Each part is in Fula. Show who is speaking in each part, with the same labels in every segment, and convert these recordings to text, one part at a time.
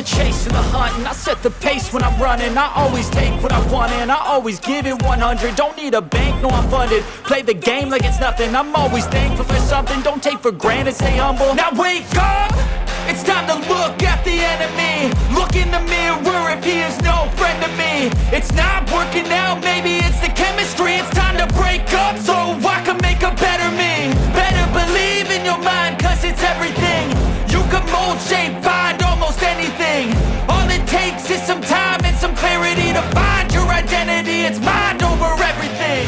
Speaker 1: the chase and the hunt, and I set the pace when I'm running. I always take what I want and I always give it 100. Don't need a bank, no I'm funded. Play the game like it's nothing. I'm always thankful for something. Don't take for granted, stay humble. Now wake up! It's time to look at the enemy. Look in the mirror if he is no friend to me. It's not working out, maybe it's the chemistry. It's time to break up so I can make a better me. Better believe in your mind, cause it's everything. You can mold, shape, find almost anything. All it takes is some time and some clarity to find your identity. It's mind over everything.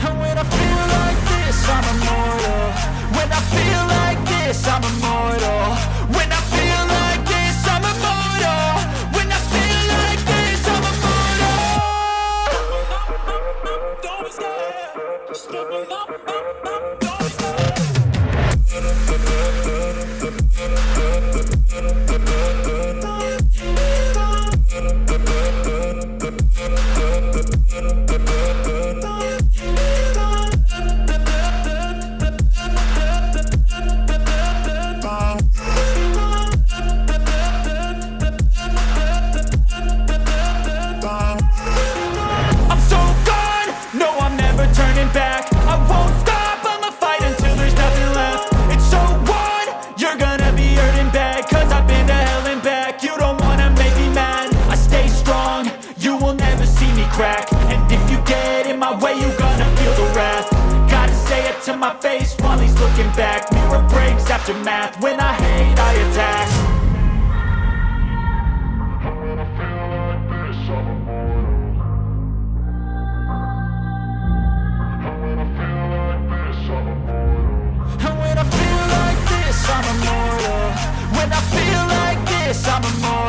Speaker 1: And when I feel like this, I'm immortal. When I feel like this, I'm immortal. When I feel like this, I'm immortal. When I feel like this, I'm immortal. Don't be scared. Just give me up. Don't be scared. Back. I won't stop, I'ma fight until there's nothing left. It's so on, you're gonna be hurting bad, cause I've been to hell and back. You don't wanna make me mad, I stay strong, you will never see me crack. And if you get in my way, you're gonna feel the wrath. Gotta say it to my face while he's looking back. Mirror breaks after math, when I hate I attack. I'm immortal. When I feel like this, I'm immortal.